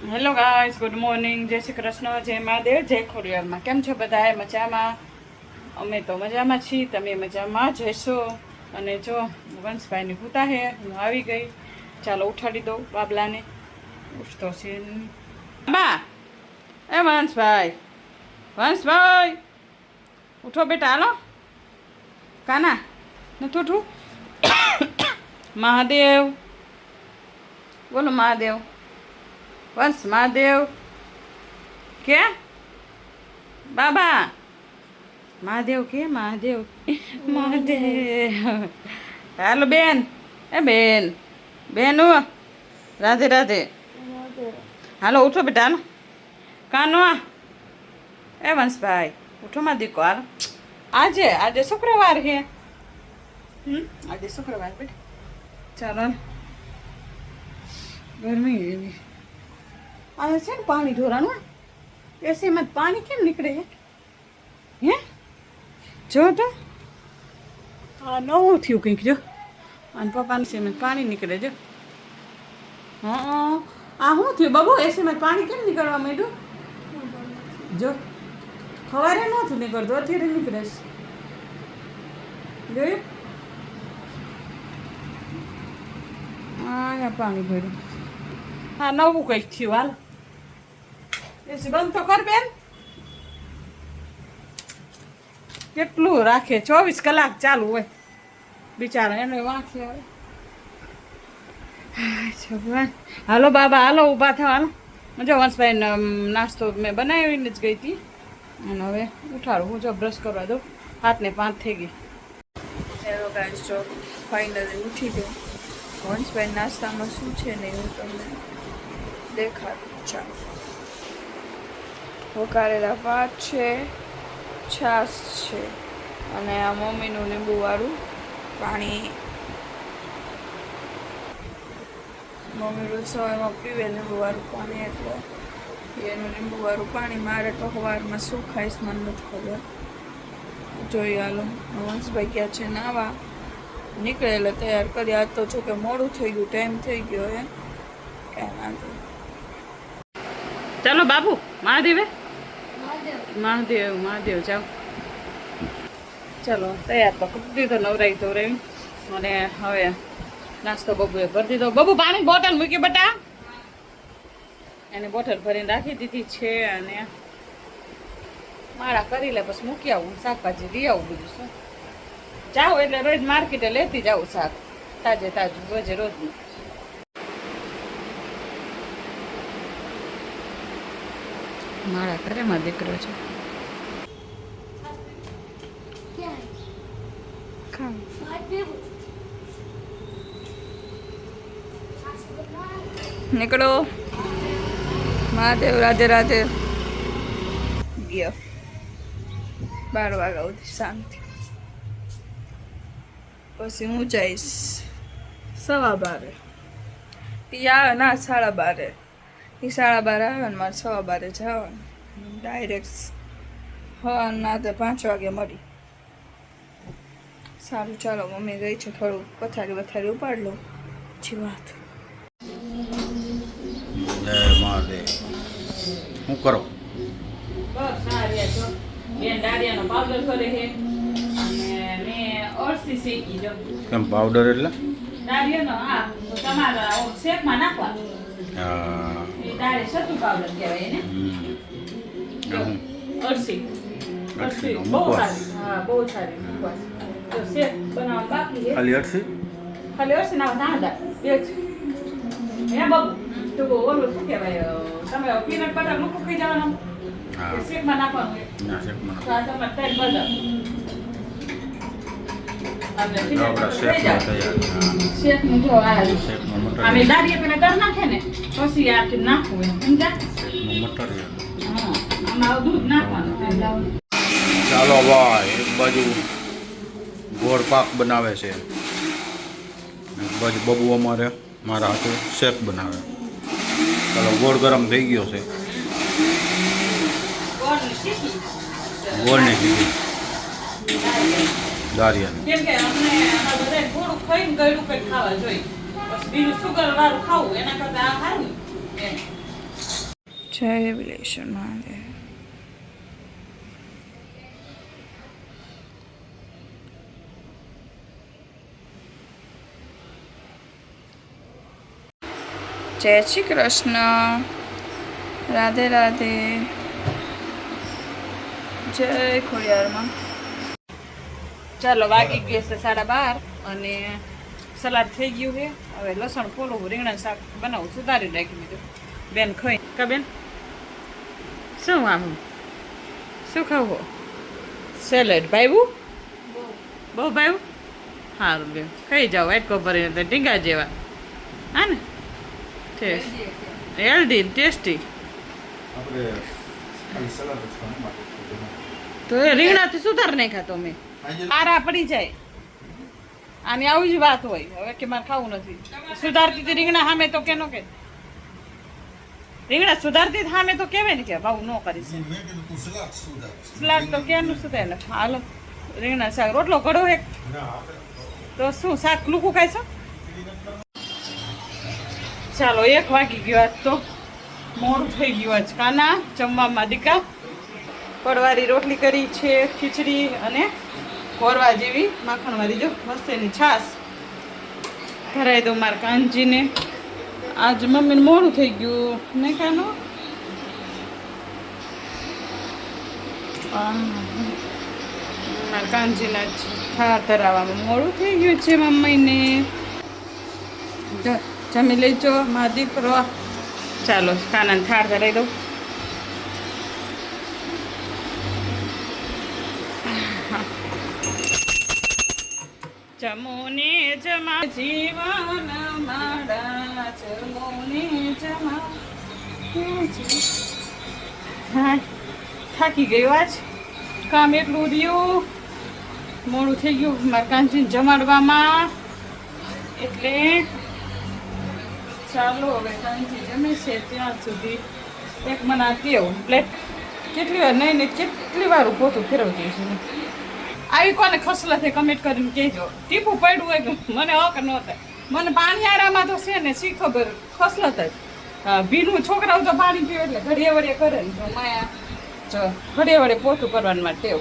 Hello guys, good morning, જય શ્રી કૃષ્ણ, જય મહાદેવ, જય ખોડિયારમાં. કેમ છો બધા? મજામાં? અમે તો મજામાં છીએ, તમે મજામાં જ હશો. અને જો વંશભાઈની પૂતા હે, હું આવી ગઈ. ચાલો ઉઠાડી દો બાબલાને. ઉઠતો છે બા. એ વંશભાઈ, વંશભાઈ ઉઠો બેટા, હાલો. કાના નથી ઉઠવું? મહાદેવ બોલો, મહાદેવ. વંશ મહાદેવ કે બાબા મહાદેવ કે મહાદેવ મહાદેવ. હાલો બેન, એ બેન બેન રાધે રાધે. હાલો ઉઠો બેટા, હાલો. કાનો એ વંશભાઈ ઉઠો માં દીકો, હાલો. આજે આજે શુક્રવાર છે. આજે શુક્રવાર બેટા. ચાલો ગરમી એવી. આ છે ને પાણી ઢોરાનું, એસીમાં પાણી કેમ નીકળે હે? જો તો આ નવું થયું કંઈક, જો. અને પપ્પાને એસીમાં પાણી નીકળે, જો. હા, આ શું થયું બાબુ? એસીમાં પાણી કેમ નીકળવા માંડ્યું? જો સવારે નહોતું નીકળતું, અત્યારે નીકળે છે. જોયું? અહીંયા પાણી ભર્યું. હા, નવું કંઈક થયું. હાલ એસી બંધ તો કર બેન. કેટલું રાખે? 24 કલાક ચાલુ હોય બિચારા, એને વાંખે આવે. ભગવાન. હાલો બાબા, હાલો ઊભા થાવ, હાલો. જો વંશભાઈ નાસ્તો મેં બનાવીને જ ગઈ હતી, અને હવે ઉઠાડું. હું જો બ્રશ કરવા દઉં, 7:05 થઈ ગઈ. હેલો ગાઈસ, જો ફાઇનલી ઉઠી ગયો. વંશભાઈ નાસ્તામાં શું છે ને હું તમને દેખાડું. ચાલો, વઘારેલા ભાત છે, છાશ છે, અને આ મમ્મીનું લીંબુવાળું પાણી. મમ્મી રોજ સવારમાં પીવે લીંબુવાળું પાણી, એટલે એનું લીંબુવાળું પાણી. મારે તો સવારમાં શું ખાઈશ મને નથી ખબર. જોઈએ હાલો. વંશભાઈ ક્યાં છે નાવા નીકળેલા, તૈયાર કરી. આજ તો જો કે મોડું થઈ ગયું, ટાઈમ થઈ ગયો હે. કાંઈ વાંધો નહીં. ચાલો બાબુ, મહાદેવે મહાદેવ મહાદેવ જાઓ. ચાલો તૈયાર તો કરી દીધો, નવરાઈ ધોરાઈ. અને હવે નાસ્તો બબુએ ભરી દીધો. બબુ પાણી બોટલ મૂકી બટા. એને બોટલ ભરીને રાખી દીધી છે. અને માળા કરી લે, પછી મૂકી આવું, શાકભાજી લઈ આવું. બીજું શું, જાઓ એટલે રોજ માર્કેટે લેતી જાઉં શાક, તાજે તાજું રોજે રોજનું. મારા ઘરેમાં દીકરો છે. નીકળો. મહાદેવ, રાધે રાધે. ગયો 12 વાગ્યા સુધી શાંતિ. પછી હું જઈશ 12:15. આવે ના 12:30. એ 12:30 આવે ને મારે 12:15 જવાનું. ડાયરેક્ટ ના તો 5 વાગે મળી. સારું ચાલો, મમ્મી ગઈ છે, થોડું પથારી ઉપાડ લઉં પછી વાત. જય મહાદેવ. શું કરો? બસ આ રહ્યા છો. બેન દાડિયાનો પાવડર કરે છે, અને મેં અળસી શેકી. જો કેમ પાવડર એટલે? દાડિયાનો, હા, તો તમારા શેકમાં નાખવાનું. હા. એ દાળે સતુ પાવડર કહેવાય એને. જો અળસી અળસી બહુ સારી. હા, બહુ સારી. બસ તો શેક બનાવવાનું બાકી છે. ખાલી અડસી? ખાલી અળસી ના દાણા બે જ. હે બાબુ, તો ઓલું શું કહેવાય, તમે પીનટ બટર મૂકી ખાઈ જવાનું. હા. શેકમાં નાખવાનું. ના શેકમાં. તો આ તમારે તેલ બટર. આપણા શેકમાં તૈયાર. હા. શેકનું જો આ શેકમાં અમે મટર. દાળિયા પેલા તર નાખે ને પછી આ નાખવું એમ, સમજ્યા? શેકમાં મટર. હા, આમાં દૂધ નાખવાનું. ચાલો ભાઈ, એક બાજુ ગોળ પાક બનાવે છે, એક બાજુ બબુ અમારે મારા હાથે શેક બનાવે. ચાલો, ગોળ ગરમ થઈ ગયો છે. ગોળની સીધી દારિયાની. કેમ કે અમને અમારે બધાય થોડું ખાઈને ગળ્યું કંઈક ખાવા જોઈએ. બસ બીજું સુગર વાળું ખાવું એના કરતાં આ સારું એમ. જય વિલેશ્વર મહાદેવ. જય શ્રી કૃષ્ણ. રાધે રાધે. જય ખોડિયારમાં. ચાલો વાગી ગયો છે 12:30 અને સલાડ થઈ ગયું છે. હવે લસણ ફોલું રીંગણા શાક બનાવું સુધારી નાખી દીધું. બેન ખાઈ કા બેન શું આમ શું ખાવું સેલેડ ભાઈવું બહુ ભાઈવું સારું બેન ખાઈ જાઓ વાટકો ભરીને તો ઢીંગા જેવા હા ને હેલ્ધી ટેસ્ટી. તો એ રીંગણાથી સુધાર નાખ્યા તો મેં આરા પડી જાય. આની આવી જ વાત હોય હવે કે મારે ખાવું નથી સુધારતી હતી રીંગણા સામે તો કે નો કે રીંગણા સુધારતી સામે તો કેવાય ને કે ભાવ ન કરીશ સલાડ તો ક્યાંનું સુધારે ને હાલો રીંગણા શાક રોટલો ઘડો એક તો શું શાક લૂકું ખાય છો. ચાલો 1 વાગી ગયો આજ તો મોડું થઈ ગયું આજ કાના જમવામાં દીકા પડવારી રોટલી કરી છે ખીચડી અને કોરવા જેવી માખણવાળી જો મસ્તીની છાશ ભરાઈ દઉં મારા કાનજીને. આજ મમ્મીને મોડું થઈ ગયું નહીં કાનો મારા કાનજીના થાળ ધરાવવામાં મોડું થઈ ગયું છે મમ્મીને. જમી લેજો મારા દીકરો. ચાલો કાનાને થાળ ધરાઈ દઉં. જમોને જમા જીવન માડા જમોને જમા. હા થાકી ગયો આજ કામ એટલું રહ્યું મોડું થઈ ગયું મારા કાંચીને જમાડવામાં એટલે ચાલો હવે કાંચી જમે છે ત્યાં સુધી એક મને આ ટેવ પ્લેટ કેટલી વાર નહીં નહીં કેટલી વાર પોતું ફેરવતી છે. આવી કોને ખસલાથી કમેન્ટ કરીને કહેજો ટીપું પડ્યું હોય કે મને હક ન થાય. મને પાણીયારામાં તો છે ને શી ખબર ખસલત જ ભીનું છોકરાઓ તો પાણી પીવે એટલે ઘડીએ વળીએ કરે ને તો માયા જો ઘડીએ વળે પોતું કરવાનું માટે ટેવ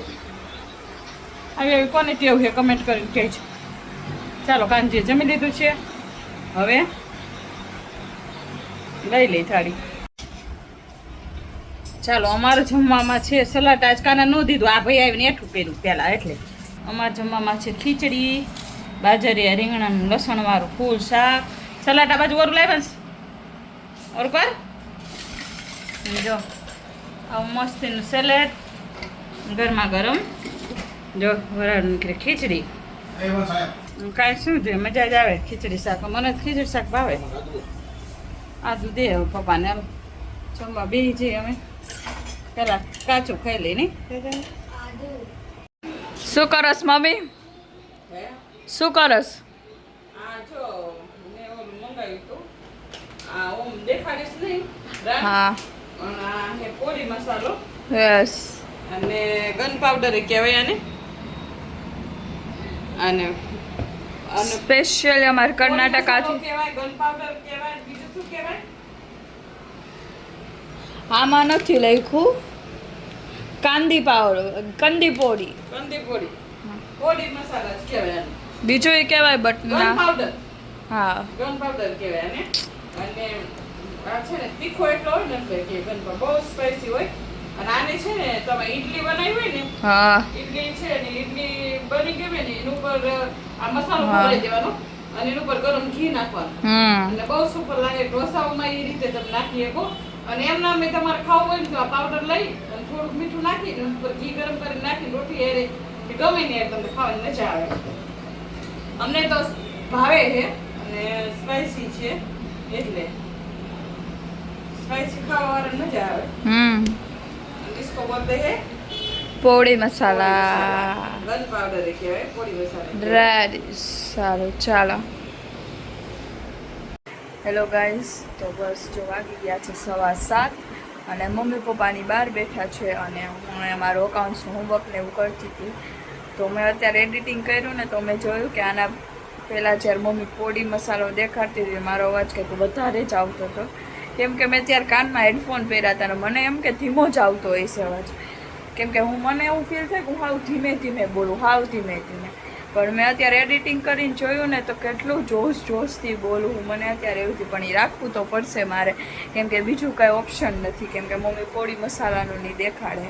આવી કોને ટેવ છે કમેન્ટ કરીને કહેજો. ચાલો કાનજીએ જમી લીધું છે હવે લઈ લઈ થાળી. ચાલો અમારે જમવામાં છે સલાડ આજ કાના ન દીધું આ ભાઈ આવીને એઠું કર્યું પહેલાં એટલે અમારે જમવામાં છે ખીચડી બાજરીયા રીંગણાનું લસણવાળું ફૂલ શાક સલાડ આ બાજુ ઓરું લાવ્યા ઓર કર જો આવું મસ્તીનું સલાડ ગરમા ગરમ જો વરાળનું નીકળે ખીચડી કાંઈ શું છે મજા જ આવે ખીચડી શાક મને ખીચડી શાક ભાવે. આદું દે હવે પપ્પાને આમ જમવા બેસી જઈએ અમે પેલા કાચું ખાઈ લઈ નહીં. શું કરસ મમ્મી શું કરસ? આ જો મેં ઓલું મંગાવ્યું હતું આ ઓમ દેખાડીશ નહીં હા અને આ હે પોરી મસાલો યસ અને ગન પાવડર કહેવાય આને અને અને સ્પેશિયલ અમારે કર્ણાટકાથી કહેવાય ગન પાવડર કહેવાય બીજું શું કહેવાય આમાં નથી લખ્યું. કાંદી પાવડર કંદી પોડી કંદી પોડી પોડી મસાલા જ કહેવાય આને. બીજું એ કહેવાય બટ ગન ના પાવડર હા ગન પાવડર કહેવાય આને. અને આ છે ને તીખો એટલો હોય ને એટલે કે ગન પાવડર બહુ સ્પાઈસી હોય. અને આને છે ને તમે ઈડલી બનાવી હોય ને હા ઈડલી છે ને ઈડલી બની ગઈ હોય ને એની ઉપર આ મસાલો ભરાઈ દેવાનો અને એની ઉપર ગરમ ઘી નાખવાનું અને બહુ સુપર લાગે. ઢોસાઓમાં એ રીતે તમે નાખી શકો અને એમના મેં તમારે ખાવું હોય ને તો આ પાવડર લઈ અને થોડુંક મીઠું નાખીને ઉપર ઘી ગરમ કરીને નાખીને રોટી એરે ગમે ને યાર તમને ખાવાની મજા આવે. અમને તો ભાવે છે અને સ્પાઈસી છે એટલે સ્પાઈસી ખાવાવાળાને મજા આવે. इसको बोलते हैं પોડી મસાલા ગન પાવડર કહેવાય પોડી મસાલા. રેડી સારું ચાલો. હેલો ગાઈઝ તો બસ જો વાગી ગયા છે 7:15 અને મમ્મી પપ્પાની બહાર બેઠા છે અને હું અમારું અકાઉન્ટ્સનું હોમવર્ક ને એવું કરતી હતી. તો મેં અત્યારે એડિટિંગ કર્યું ને તો મેં જોયું કે આના પહેલાં જ્યારે મમ્મી પોડી મસાલો દેખાડતી હતી મારો અવાજ કંઈક વધારે જ આવતો હતો કેમ કે મેં ત્યારે કાનમાં હેડફોન પહેર્યા હતા અને મને એમ કે ધીમો જ આવતો હોય છે અવાજ, કેમ કે મને એવું ફીલ થાય કે હું હાવ ધીમે ધીમે બોલું, હાવ ધીમે ધીમે. પણ મેં અત્યારે એડિટિંગ કરીને જોયું ને તો કેટલું જોશથી બોલું હું, મને અત્યારે એવું થયું. પણ એ રાખવું તો પડશે મારે, કેમ કે બીજું કાંઈ ઓપ્શન નથી, કેમ કે મમ્મી પોળી મસાલાનું નહીં દેખાડે.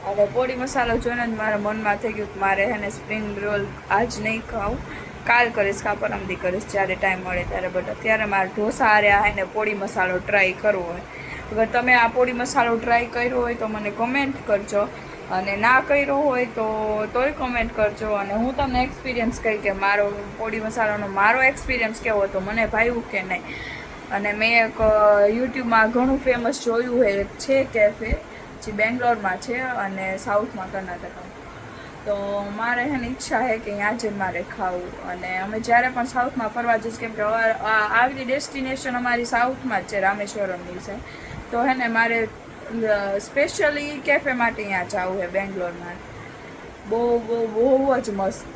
હવે પોળી મસાલો જોઈને જ મારા મનમાં થઈ ગયું કે મારે હે ને સ્પ્રિંગ રોલ આજ નહીં ખાવું, કાલ કરીશ, કાં પરમદી કરીશ, જ્યારે ટાઈમ મળે ત્યારે. બટ અત્યારે મારે ઢોસા હારે હે ને પોળી મસાલો ટ્રાય કરવો હોય. અગર તમે આ પોળી મસાલો ટ્રાય કર્યો હોય તો મને કમેન્ટ કરજો, અને ના કર્યો હોય તોય કમેન્ટ કરજો. અને હું તમને એક્સપિરિયન્સ કહી કે મારો પોળી મસાલાનો મારો એક્સપિરિયન્સ કેવો હતો, મને ભાવ્યું કે નહીં. અને મેં એક યુટ્યુબમાં ઘણું ફેમસ જોયું છે કેફે, જે બેંગ્લોરમાં છે અને સાઉથમાં કર્ણાટકમાં. તો મારે એની ઈચ્છા છે કે ત્યાં જઈને મારે ખાવું. અને અમે જ્યારે પણ સાઉથમાં ફરવા જઈશ, કેમ કે આગલી ડેસ્ટિનેશન અમારી સાઉથમાં જ છે, રામેશ્વરમની છે. તો હે ને મારે સ્પેશિયલી કેફે માટે અહીંયા જવું છે બેંગ્લોરમાં. બહુ જ મસ્ત,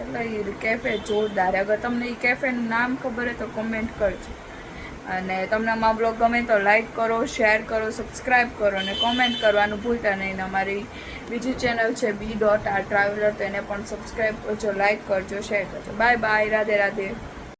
એટલે એ કેફે જોરદાર. અગર તમને એ કેફેનું નામ ખબર હોય તો કમેન્ટ કરજો. અને તમને અમારો બ્લોગ ગમે તો લાઈક કરો, શેર કરો, સબસ્ક્રાઈબ કરો અને કોમેન્ટ કરવાનું ભૂલતા નહીં. અમારી બીજી ચેનલ છે B.R ટ્રાવેલર, તો એને પણ સબસ્ક્રાઈબ કરજો, લાઈક કરજો, શેર કરજો. Bye bye, Radhe Radhe.